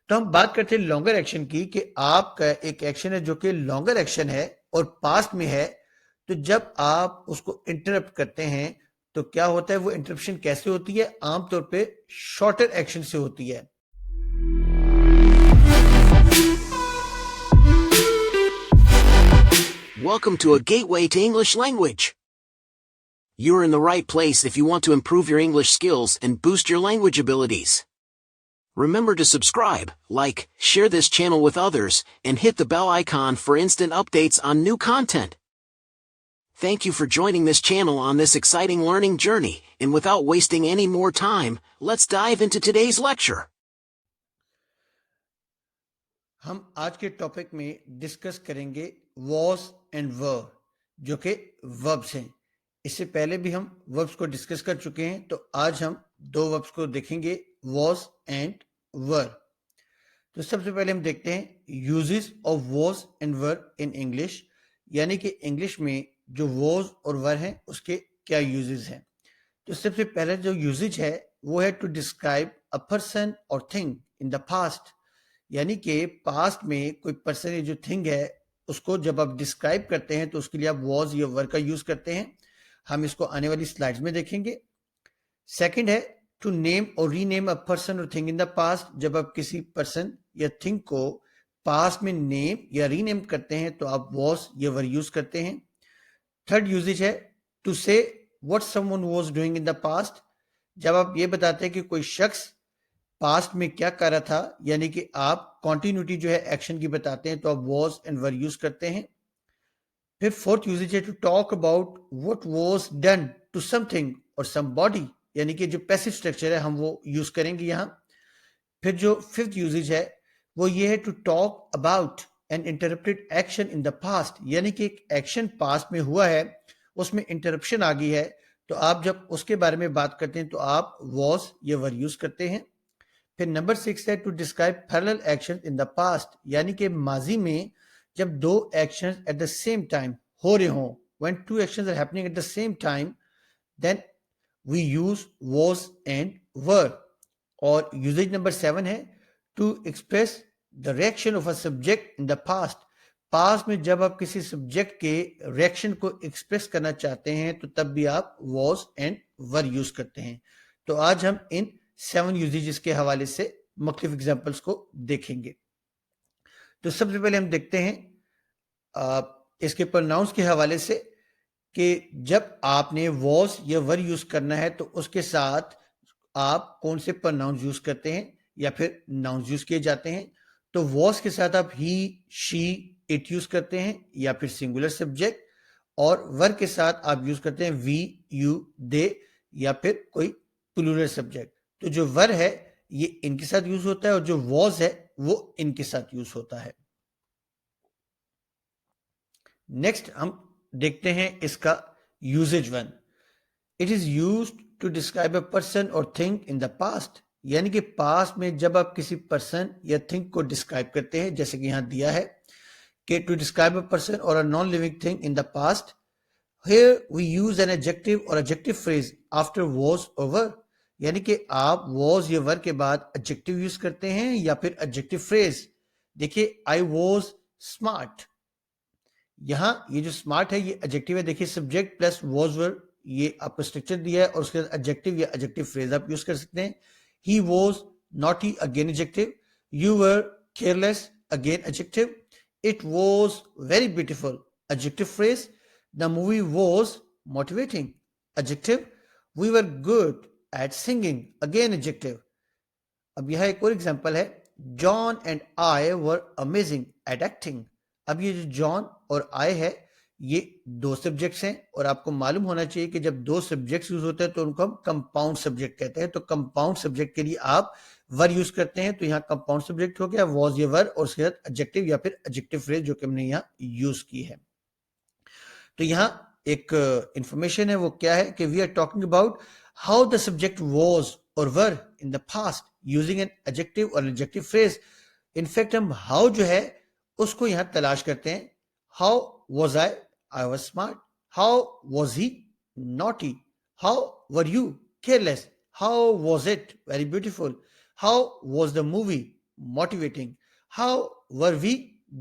तो हम बात करते हैं लॉन्गर एक्शन की कि आपका एक एक्शन है जो कि लॉन्गर एक्शन है और पास्ट में है। तो जब आप उसको इंटरप्ट करते हैं तो क्या होता है, वो इंटरप्शन कैसे होती है? आमतौर पे शॉर्टर एक्शन से होती है। Welcome to a gateway to English language. You're in the right place if you want to improve your English skills and boost your language abilities. Remember to subscribe, like, share this channel with others, and hit the bell icon for instant updates on new content. Thank you for joining this channel on this exciting learning journey, and without wasting any more time, let's dive into today's lecture. हम आज के topic में discuss करेंगे was and वर, जो कि verbs हैं। इससे पहले भी हम वर्ब्स को डिस्कस कर चुके हैं, तो आज हम दो वर्ब्स को देखेंगे, वॉज एंड वर। तो सबसे पहले हम देखते हैं uses of was and were in English, यानी कि इंग्लिश में जो वॉज और वर हैं उसके क्या यूजेस हैं। तो सबसे पहले जो यूजेज है वो है टू डिस्क्राइब अ पर्सन और थिंग इन द पास्ट, यानी कि पास्ट में कोई पर्सन या जो थिंग है उसको जब आप डिस्क्राइब करते हैं तो उसके लिए आप वॉज या वर का यूज करते हैं। हम इसको आने वाली स्लाइड्स में देखेंगे। सेकंड है टू नेम और रीनेम अ पर्सन और थिंग इन द पास्ट, जब आप किसी पर्सन या थिंग को पास्ट में नेम या रीनेम करते हैं तो आप वॉज या वर यूज करते हैं। थर्ड यूजेज है टू से what someone was doing in the past, जब आप ये बताते हैं कि कोई शख्स पास्ट में क्या कर रहा था, यानी कि आप कॉन्टिन्यूटी जो है एक्शन की बताते हैं तो आप वॉज एंड वर यूज करते हैं। फिर फोर्थ यूजेज है to talk about what was done to something और समबॉडी, यानी कि जो पैसिव स्ट्रक्चर है हम वो यूज करेंगे यहाँ। फिर जो फिफ्थ यूजेज है वो ये है to talk about an interrupted action in the past, यानी कि एक एक्शन पास्ट में हुआ है उसमें इंटरप्शन आ गई है, तो आप जब उसके बारे में बात करते हैं तो आप वॉज या वर यूज करते हैं। फिर नंबर 6 है to describe parallel action in the past, यानी कि माजी में जब दो actions at the same time हो रहे हों, when two actions are happening at the same time, then we use was and were. और यूजेज नंबर 7 है to express the reaction of a subject in the past, past में जब आप किसी subject के रिएक्शन को एक्सप्रेस करना चाहते हैं तो तब भी आप वॉज एंड वर यूज करते हैं। तो आज हम इन 7 यूजेज के हवाले से मुख्तलिफ एग्जाम्पल्स को देखेंगे। तो सबसे पहले हम देखते हैं इसके प्रोनाउंस के हवाले से कि जब आपने वॉज या वर यूज करना है तो उसके साथ आप कौन से प्रोनाउंस यूज करते हैं या फिर नाउन्स यूज किए जाते हैं। तो वॉज के साथ आप ही, शी, इट यूज करते हैं या फिर सिंगुलर सब्जेक्ट, और वर के साथ आप यूज करते हैं वी, यू, दे या फिर कोई प्लूरल सब्जेक्ट। तो जो वर है ये इनके साथ यूज होता है और जो वॉज है वो इनके साथ यूज होता है। नेक्स्ट हम देखते हैं इसका usages 1। It is used to describe a person और थिंग इन द पास्ट, यानी कि पास्ट में जब आप किसी पर्सन या थिंग को डिस्क्राइब करते हैं, जैसे कि यहां दिया है कि टू डिस्क्राइब अ पर्सन और a non living thing in the past, here we use an adjective or adjective phrase after was or were, यानी कि आप was या were के बाद adjective यूज करते हैं या फिर adjective phrase। देखिए I was smart, यहां ये जो स्मार्ट है ये एडजेक्टिव है। देखिए सब्जेक्ट प्लस वॉज वर, ये आपको स्ट्रक्चर दिया है और उसके बाद एडजेक्टिव या एडजेक्टिव फ्रेज आप यूज कर सकते हैं। He was naughty, again adjective. You were careless, again adjective. It was very beautiful, adjective phrase. The movie was motivating, adjective. We were good at singing, again adjective. अब यह एक और example है, John and I were amazing at acting. अब ये जो John और आई है ये दो सब्जेक्ट्स हैं और आपको मालूम होना चाहिए कि जब दो सब्जेक्ट्स यूज होते हैं तो उनको हम कंपाउंड सब्जेक्ट कहते हैं। तो कंपाउंड सब्जेक्ट के लिए आप वर यूज करते हैं, तो यहाँ कंपाउंड सब्जेक्ट हो गया वॉज या वर, और उसके साथ एडजेक्टिव या फिर एडजेक्टिव फ्रेज जो कि हमने यहाँ यूज की है। तो यहाँ एक इंफॉर्मेशन है, वो क्या है कि we are talking about how the subject was और were in the past using an adjective और एडजेक्टिव फ्रेज। इनफैक्ट हम हाउ जो है उसको यहाँ तलाश करते हैं। How was I was smart. How was he, naughty. How were you, careless. How was it, very beautiful. How was the movie, motivating. How were we?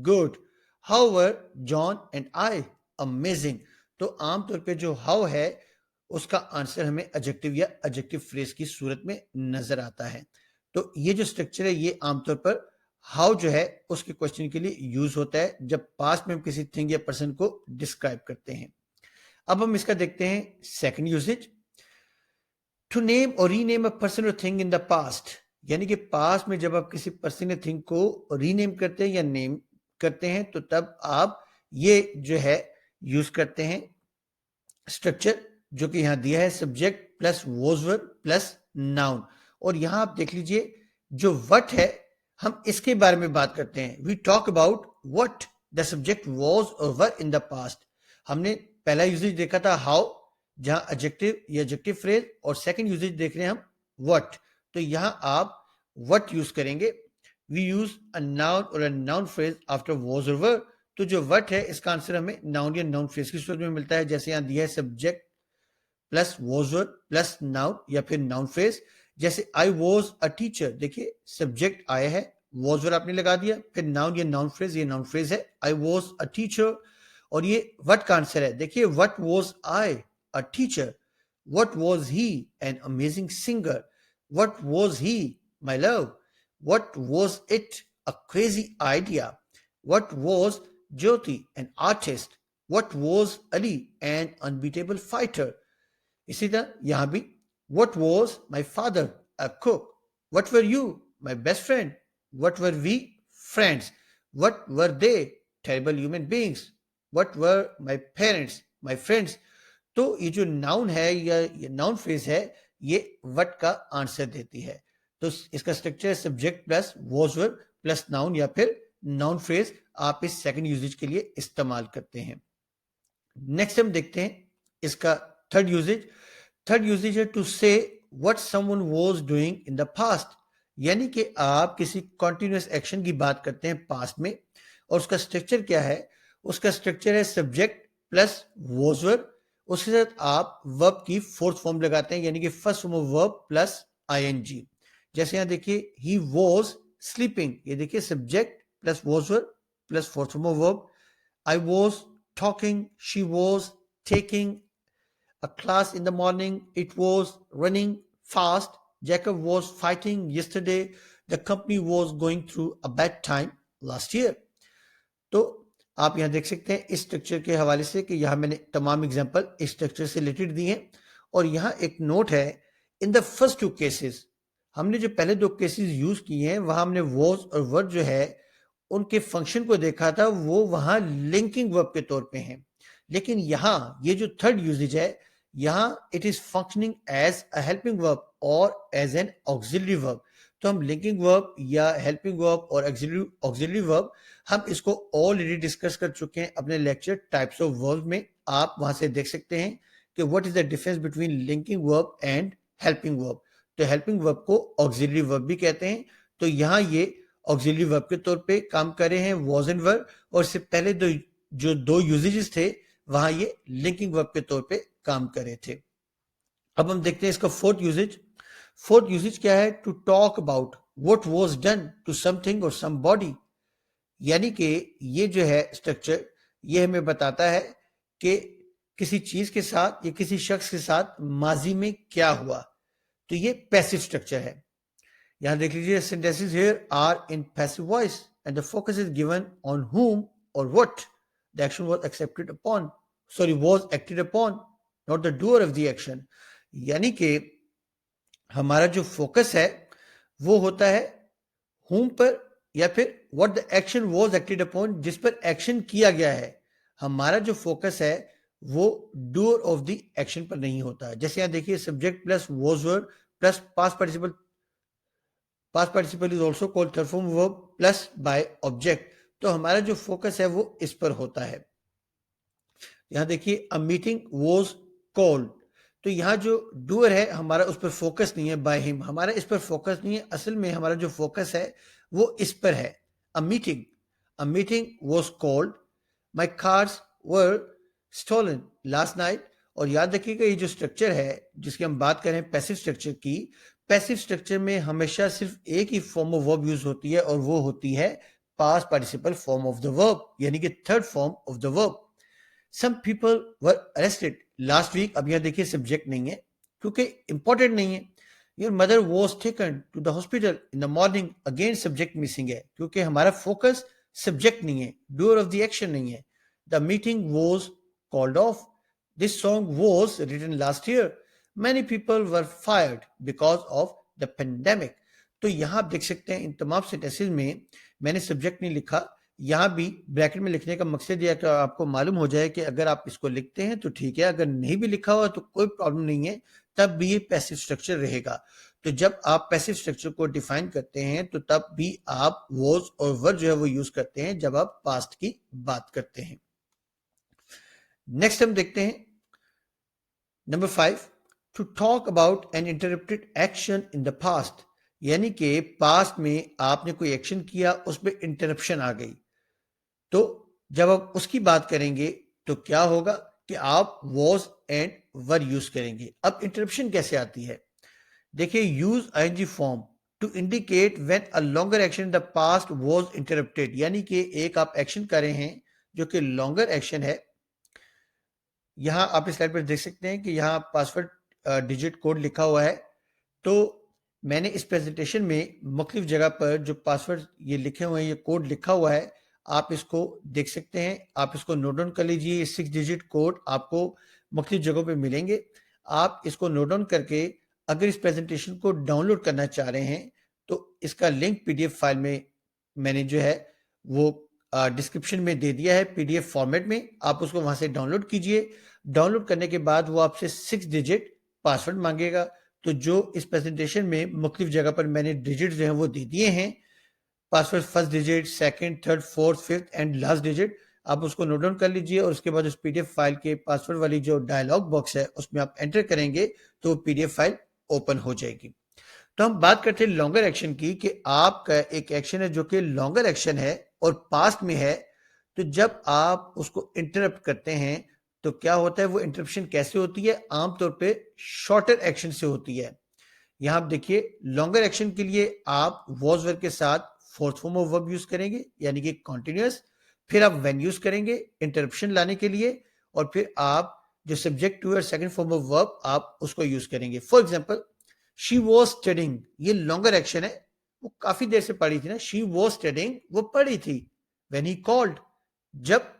Good. How were John and I? Amazing. तो आमतौर पे जो how है उसका answer हमें adjective या adjective phrase की सूरत में नजर आता है। तो ये जो स्ट्रक्चर है ये आमतौर पर हाउ जो है उसके क्वेश्चन के लिए यूज होता है जब पास्ट में हम किसी थिंग या पर्सन को डिस्क्राइब करते हैं। अब हम इसका देखते हैं सेकंड यूसेज। टू नेम और रीनेम अ पर्सन और थिंग इन द पास्ट, यानी कि पास्ट में जब आप किसी पर्सन या थिंग को रीनेम करते हैं या नेम करते हैं तो तब आप ये जो है यूज करते हैं स्ट्रक्चर जो कि यहां दिया है subject plus was verb plus noun. और यहां आप देख लीजिए जो वट है हम इसके बारे में बात करते हैं। We talk about what the subject was और वर इन द पास्ट। हमने पहला यूजेज देखा था हाउ, जहां एडजेक्टिव या एडजेक्टिव फ्रेज, और सेकंड यूजेज देख रहे हैं हम व्हाट। तो यहां आप व्हाट यूज करेंगे। वी यूज अ नाउन और a noun phrase after was और वर। तो जो व्हाट है इसका आंसर हमें नाउन या नाउन फ्रेज की सूरत में मिलता है, जैसे यहां दिया है subject plus was verb plus noun या फिर नाउन फ्रेज। जैसे आई वॉज अ टीचर, देखिए सब्जेक्ट आया है, वॉज वर्ब आपने लगा दिया, फिर नाउन या नाउन फ्रेज, ये नाउन फ्रेज है आई वॉज अ टीचर। और ये व्हाट का आंसर है, देखिए what was I a teacher, what was he an amazing singer, what was he my love, what was it a crazy idea, what was Jyoti an artist, what was Ali an unbeatable fighter. इसी तरह यहां भी what was my father a cook, what were you my best friend, what were we friends, what were they terrible human beings, what were my parents my friends। तो ये जो noun है या ये नाउन फ्रेज है ये what का answer देती है। तो इसका स्ट्रक्चर है subject plus was were plus noun या फिर नाउन फ्रेज आप इस सेकंड यूजेज के लिए इस्तेमाल करते हैं। नेक्स्ट हम देखते हैं इसका थर्ड यूजेज। थर्ड यूजेज है टू से what someone was doing in the past, यानी कि आप किसी कॉन्टिन्यूअस एक्शन की बात करते हैं पास्ट में और उसका स्ट्रक्चर क्या है। उसका स्ट्रक्चर है सब्जेक्ट प्लस वाज वर्ब, उसके साथ आप वर्ब की फोर्थ फॉर्म लगाते हैं, यानी कि first form of verb plus ING. जैसे यहां देखिए ही वाज स्लीपिंग, ये देखिए subject plus was verb plus fourth form of verb. I was talking, she was taking a class in the morning, it was running fast, Jacob was fighting yesterday, the company was going through a bad time last year। तो आप यहां देख सकते हैं इस structure के हवाले से कि यहां मैंने तमाम एग्जांपल इस स्ट्रक्चर से रिलेटेड दी हैं। और यहां एक नोट है, in the first two cases, हमने जो पहले दो केसेस यूज किए हैं वहां हमने वॉज और वर्ब जो है उनके फंक्शन को देखा था, वो वहां लिंकिंग वर्ब के तौर पे हैं। लेकिन यहां ये जो थर्ड यूजेज है यहां it is functioning as a helping verb और एज एन ऑक्सिलरी वर्ब। तो हम लिंकिंग वर्ब या हेल्पिंग वर्ब और ऑक्सिलरी वर्ब हम इसको ऑलरेडी डिस्कस कर चुके हैं अपने लेक्चर टाइप्स ऑफ वर्ब में। आप वहां से देख सकते हैं कि what is the difference between linking verb and helping verb. तो हेल्पिंग वर्ब को ऑक्सिलरी वर्ब भी कहते हैं। तो यहाँ ये ऑक्सिलरी वर्ब के तौर पे काम कर रहे हैं वॉज एंड वर्ब, और इससे पहले जो दो यूजेजेस थे वहां ये लिंकिंग वर्ब के तौर पे काम कर रहे थे। अब हम देखते हैं इसका फोर्थ यूजेज। फोर्थ यूजेज क्या है, to talk about what was done to something और समबॉडी, यानी कि ये जो है स्ट्रक्चर ये हमें बताता है कि किसी चीज के साथ या किसी शख्स के साथ माजी में क्या हुआ। तो ये पैसिव स्ट्रक्चर है। यहां देख लीजिए sentences here are in passive voice and the focus is given on whom और what the action was accepted upon, was acted upon, not the doer of the action। यानी कि हमारा जो फोकस है वो होता है whom पर या फिर what the action was acted upon, जिस पर एक्शन किया गया है। हमारा जो फोकस है वो डूअर ऑफ द एक्शन पर नहीं होता है। जैसे यहां देखिए subject plus was were plus past participle, past participle is also called third form verb plus by object. तो हमारा जो फोकस है वो इस पर होता है। यहां देखिए अ मीटिंग वॉज कॉल्ड, तो यहां जो डूअर है हमारा उस पर फोकस नहीं है, बाय हिम हमारा इस पर फोकस नहीं है। असल में हमारा जो फोकस है वो इस पर है। A meeting was called, my cars were stolen last night. और याद रखिएगा ये जो स्ट्रक्चर है जिसकी हम बात करें पैसिव स्ट्रक्चर की, पैसिव स्ट्रक्चर में हमेशा सिर्फ एक ही फॉर्म ऑफ वर्ब यूज होती है और वो होती है past participle form of the verb, यानी कि third form of the verb. Some people were arrested last week. अब यहां देखिए सब्जेक्ट नहीं है क्योंकि इंपॉर्टेंट नहीं है। Your mother was taken to the hospital in the morning, again subject missing है क्योंकि हमारा फोकस सब्जेक्ट नहीं है, डूअर ऑफ द एक्शन नहीं है। The meeting was called off. This song was written last year. Many people were fired because of the pandemic. तो यहां आप देख सकते हैं इन तमाम सेंटेंसेस में मैंने सब्जेक्ट नहीं लिखा। यहां भी ब्रैकेट में लिखने का मकसद यह है कि आपको मालूम हो जाए कि अगर आप इसको लिखते हैं तो ठीक है, अगर नहीं भी लिखा हुआ तो कोई प्रॉब्लम नहीं है, तब भी ये पैसिव स्ट्रक्चर रहेगा। तो जब आप पैसिव स्ट्रक्चर को डिफाइन करते हैं तो तब भी आप वॉज और वर जो है वो यूज करते हैं जब आप पास्ट की बात करते हैं। नेक्स्ट हम देखते हैं number 5, to talk about an interrupted action in the past, यानी कि पास्ट में आपने कोई एक्शन किया, उसमें इंटरप्शन आ गई, तो जब आप उसकी बात करेंगे तो क्या होगा कि आप वॉज एंड वर यूज करेंगे। अब इंटरप्शन कैसे आती है, देखिए use ING form to indicate when a longer action in the past was interrupted, यानी कि एक आप एक्शन कर रहे हैं जो कि लॉन्गर एक्शन है। यहां आप इस स्लाइड पर देख सकते हैं कि यहां पासवर्ड डिजिट कोड लिखा हुआ है। तो मैंने इस प्रेजेंटेशन में मुख्तलिफ जगह पर जो पासवर्ड ये लिखे हुए हैं, ये कोड लिखा हुआ है, आप इसको देख सकते हैं, आप इसको नोट डाउन कर लीजिए। ये 6 डिजिट कोड आपको मुख्तलिफ जगहों पे मिलेंगे। आप इसको नोट डाउन करके अगर इस प्रेजेंटेशन को डाउनलोड करना चाह रहे हैं तो इसका लिंक पीडीएफ फाइल में मैंने जो है वो डिस्क्रिप्शन में दे दिया है पीडीएफ फॉर्मेट में, आप उसको वहां से डाउनलोड कीजिए। डाउनलोड करने के बाद वो आपसे 6 डिजिट पासवर्ड मांगेगा। तो जो इस प्रेजेंटेशन में मुख्तलिफ जगह पर मैंने डिजिट जो है वो दे दिए हैं, password first digit, second, third, fourth, fifth and last digit, आप उसको नोट डाउन कर लीजिए और उसके बाद उस पीडीएफ फाइल के पासवर्ड वाली जो डायलॉग बॉक्स है उसमें आप एंटर करेंगे तो वो पीडीएफ फाइल ओपन हो जाएगी। तो हम बात करते हैं लॉन्गर एक्शन की कि आपका एक एक्शन है जो कि लॉन्गर एक्शन है और पास्ट में है। तो जब आप उसको इंटरप्ट करते हैं तो क्या होता है, वो इंटरप्शन कैसे होती है, आमतौर पे शॉर्टर एक्शन से होती है। यहां आप देखिए लॉन्गर एक्शन के लिए आप वॉज वर्ब के साथ fourth form of verb use करेंगे यानी कि कॉन्टिन्यूअस, फिर आप व्हेन यूज करेंगे इंटरप्शन लाने के लिए, और फिर आप जो सब्जेक्ट टू और सेकंड फॉर्म ऑफ वर्ब आप उसको यूज करेंगे। For example she was studying, ये लॉन्गर एक्शन है, वो काफी देर से पढ़ी थी ना, शी वॉज स्टडिंग, वो पढ़ी थी। व्हेन ही कॉल्ड, जब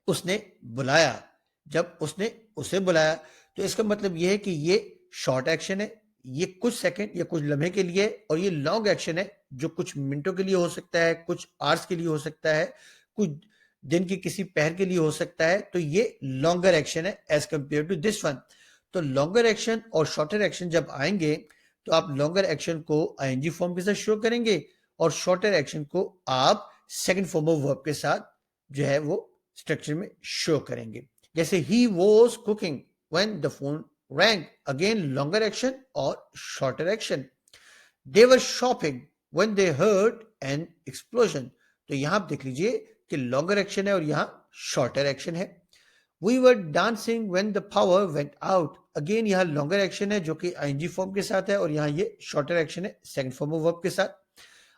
उसने बुलाया, जब उसने उसे बुलाया, तो इसका मतलब यह है कि ये शॉर्ट एक्शन है, ये कुछ सेकंड या कुछ लम्हे के लिए, और ये लॉन्ग एक्शन है जो कुछ मिनटों के लिए हो सकता है, कुछ आवर्स के लिए हो सकता है, कुछ दिन की किसी पहर के लिए हो सकता है। तो ये लॉन्गर एक्शन है as compare to this one. तो लॉन्गर एक्शन और शॉर्टर एक्शन जब आएंगे तो आप लॉन्गर एक्शन को आईएनजी फॉर्म के साथ शो करेंगे और शॉर्टर एक्शन को आप सेकंड फॉर्म ऑफ वर्ब के साथ जो है वो स्ट्रक्चर में शो करेंगे। जैसे ही was cooking when the phone rang, again longer action और shorter action. They were shopping when they heard an explosion, तो यहां आप देख लीजिए कि लॉन्गर एक्शन है और यहां शॉर्टर एक्शन है। We were dancing when the power went out, again यहां लॉन्गर एक्शन है जो कि आईएनजी फॉर्म के साथ है और यहां ये शॉर्टर एक्शन है सेकंड फॉर्म ऑफ वर्ब के साथ।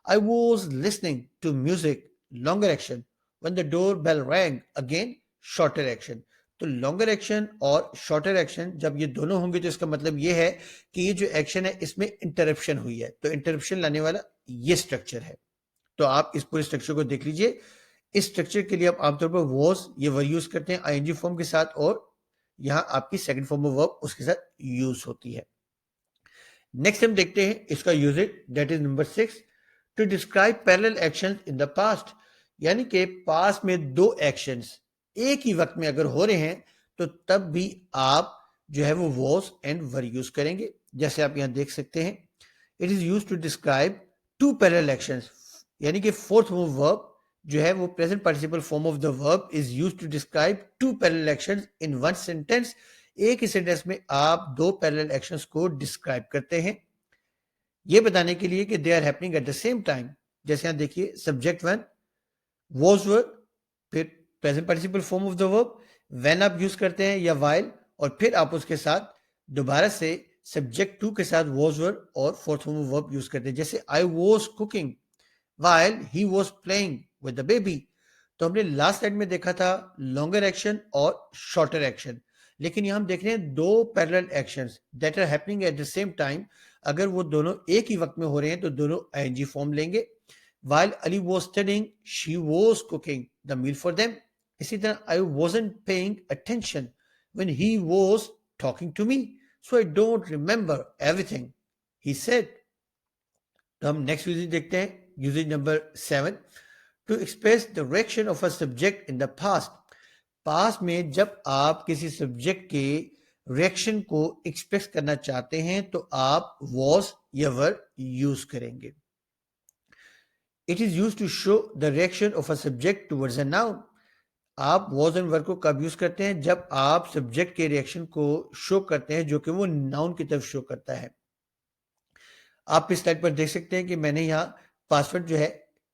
I was listening to music, longer action, when the doorbell rang, again shorter action. तो लॉन्गर एक्शन और शॉर्टर एक्शन जब ये दोनों होंगे तो इसका मतलब ये है कि ये जो एक्शन है इसमें इंटरप्शन हुई है, तो इंटरप्शन लाने वाला ये स्ट्रक्चर है। तो आप इस पूरे स्ट्रक्चर को देख लीजिए। इस स्ट्रक्चर के लिए आप आमतौर पर वॉज ये वर्ब यूज करते हैं आईएनजी फॉर्म के साथ, और यहां आपकी सेकंड फॉर्म ऑफ वर्ब उसके साथ यूज होती है। नेक्स्ट हम देखते हैं इसका usages, that is number 6, to describe parallel actions in the past, यानी कि पास्ट में दो एक्शंस एक ही वक्त में अगर हो रहे हैं तो तब भी आप जो है वो वॉज एंड वर यूज करेंगे। जैसे आप यहां देख सकते हैं, it is use to describe two parallel actions, यानी कि फोर्थ फॉर्म ऑफ वर्ब जो है वो present participle form of the verb is used to describe two parallel actions in one sentence. एक ही सेंटेंस में आप दो पैरेलल एक्शंस को डिस्क्राइब करते हैं ये बताने के लिए कि they are happening at the same time. जैसे यहां देखिए सब्जेक्ट वन वॉज वर्ब, फिर present participle form of the verb, when आप यूज करते हैं या व्हाइल, और फिर आप उसके साथ दोबारा से सब्जेक्ट टू के साथ वॉज वर और fourth form of verb use करते हैं। जैसे I was cooking while he was playing with the baby। तो हमने लास्ट स्लाइड में देखा था लॉन्गर एक्शन और शॉर्टर एक्शन, लेकिन यहां हम देख रहे हैं दो parallel actions that are happening at the same time. अगर वो दोनों एक ही वक्त में हो रहे हैं तो दोनों आईएनजी फॉर्म लेंगे। while Ali was studying she was cooking the meal for them। इसी तरह I wasn't paying attention when he was talking to me so I don't remember everything he said। तो हम नेक्स्ट यूजेज देखते हैं, usages number 7, to express the reaction of a subject in the past. Past में जब आप किसी subject के reaction को एक्सप्रेस करना चाहते हैं तो आप was या were यूज करेंगे। It is use to show the reaction of a subject towards a noun. आप was एंड were को कब यूज करते हैं? जब आप सब्जेक्ट के रिएक्शन को शो करते हैं जो कि वो नाउन की तरफ शो करता है। आप इस स्लाइड पर देख सकते हैं कि मैंने यहाँ पासवर्ड जो है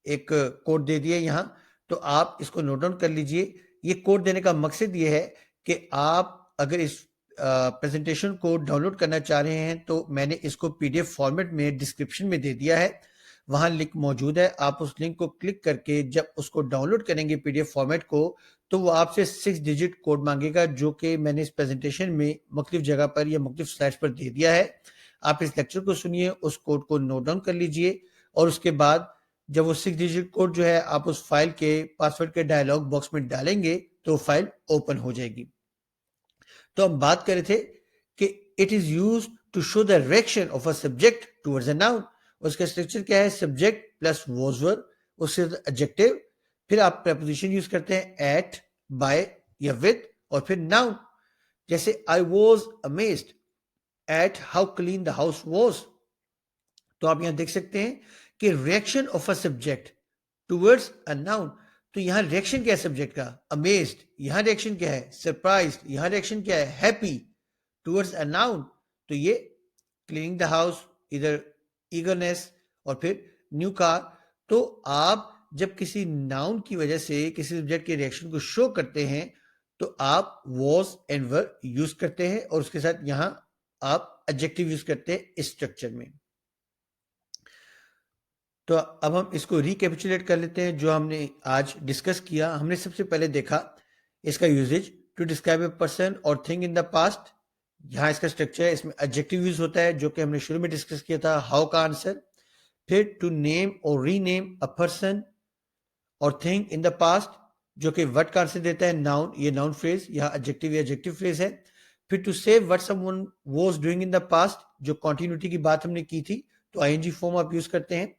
एक कोड दे दिया यहाँ, तो आप इसको नोट डाउन कर लीजिए। ये कोड देने का मकसद ये है कि आप अगर इस प्रेजेंटेशन को डाउनलोड करना चाह रहे हैं तो मैंने इसको पीडीएफ फॉर्मेट में डिस्क्रिप्शन में दे दिया है, वहां लिंक मौजूद है। आप उस लिंक को क्लिक करके जब उसको डाउनलोड करेंगे पीडीएफ फॉर्मेट को, तो वो आपसे 6 डिजिट कोड मांगेगा जो कि मैंने इस प्रेजेंटेशन में मुख्तलिफ जगह पर या मुख्तलिफ स्लाइड्स पर दे दिया है। आप इस लेक्चर को सुनिए, उस कोड को नोट डाउन कर लीजिए और उसके बाद जब वो 6 डिजिट कोड जो है आप उस फाइल के पासवर्ड के डायलॉग बॉक्स में डालेंगे तो फाइल ओपन हो जाएगी। तो हम बात कर रहे थे कि it is use to show the reaction of a subject towards a noun. उसका स्ट्रक्चर क्या है? सब्जेक्ट प्लस वॉज वर, उससे एडजेक्टिव, फिर आप प्रेपोजिशन यूज करते हैं एट, बाय या विद, और फिर नाउन। जैसे I was amazed at how clean the house was। तो आप यहां देख सकते हैं कि reaction of a subject towards a noun. तो यहां रिएक्शन क्या है सब्जेक्ट का? अमेज्ड। यहां रिएक्शन क्या है? सरप्राइज्ड। यहां रिएक्शन क्या है? हैप्पी। टुवर्ड्स अ नाउन तो ये क्लीनिंग द हाउस, इधर ईगरनेस, और फिर न्यू कार। तो आप जब किसी नाउन की वजह से किसी सब्जेक्ट के रिएक्शन को शो करते हैं तो आप was एंड were यूज करते हैं और उसके साथ यहां आप एडजेक्टिव यूज करते हैं इस स्ट्रक्चर में। तो अब हम इसको रिकैपिचुलेट कर लेते हैं जो हमने आज डिस्कस किया। हमने सबसे पहले देखा इसका usages to describe a person और थिंग इन द पास्ट। यहां इसका स्ट्रक्चर है, इसमें एडजेक्टिव यूज होता है जो कि हमने शुरू में डिस्कस किया था, हाउ का आंसर। फिर टू नेम और रीनेम अ पर्सन और थिंग इन द पास्ट जो कि व्हाट का आंसर देता है, नाउन। ये नाउन फ्रेज, यहाँ एडजेक्टिव या एडजेक्टिव फ्रेज है। फिर टू से what someone was doing in the past, जो कंटिन्यूटी की बात हमने की थी, तो आईएनजी फॉर्म आप यूज करते हैं।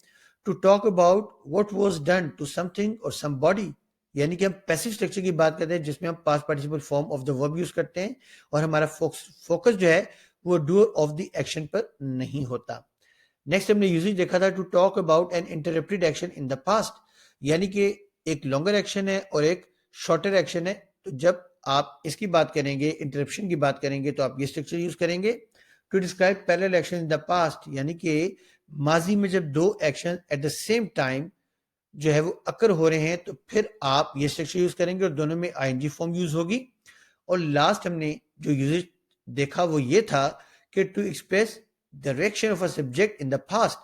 To talk about what was done to something और समबॉडी, यानी कि हम पैसिव स्ट्रक्चर की बात करते हैं जिसमें हम past participle form of the verb use करते हैं और हमारा फोकस जो है वो डूअर ऑफ द एक्शन पर नहीं होता। नेक्स्ट हमने यूजेज देखा था to talk about an interrupted action in the past, यानी कि एक लॉन्गर एक्शन है और एक शॉर्टर एक्शन है। तो जब आप इसकी बात करेंगे, इंटरप्शन की बात करेंगे, तो आप ये स्ट्रक्चर यूज करेंगे। To describe parallel action in the past, यानी कि माजी में जब दो action at the same time जो है वो अकर हो रहे हैं तो फिर आप ये स्ट्रक्चर यूज करेंगे और दोनों में आईएनजी फॉर्म यूज होगी। और लास्ट हमने जो यूजेज देखा वो ये था कि to express the reaction of a subject in the past,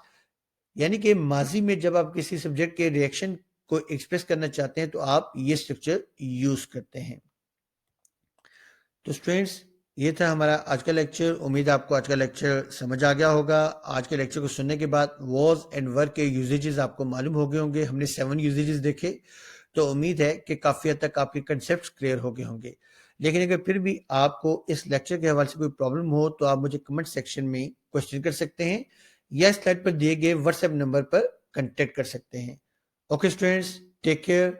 यानी कि माजी में जब आप किसी सब्जेक्ट के रिएक्शन को एक्सप्रेस करना चाहते हैं तो आप ये स्ट्रक्चर यूज करते हैं। तो स्टूडेंट्स, ये था हमारा आज का लेक्चर। उम्मीद है आपको आज का लेक्चर समझ आ गया होगा। आज के लेक्चर को सुनने के बाद वॉज एंड वर के यूजेजेस आपको मालूम हो गए होंगे। हमने 7 यूजेजेस देखे, तो उम्मीद है कि काफी हद तक आपके कंसेप्ट क्लियर हो गए होंगे। लेकिन अगर फिर भी आपको इस लेक्चर के हवाले से कोई प्रॉब्लम हो तो आप मुझे कमेंट सेक्शन में क्वेश्चन कर सकते हैं या स्लाइड पर दिए गए व्हाट्सएप नंबर पर कंटेक्ट कर सकते हैं। Okay students, take care.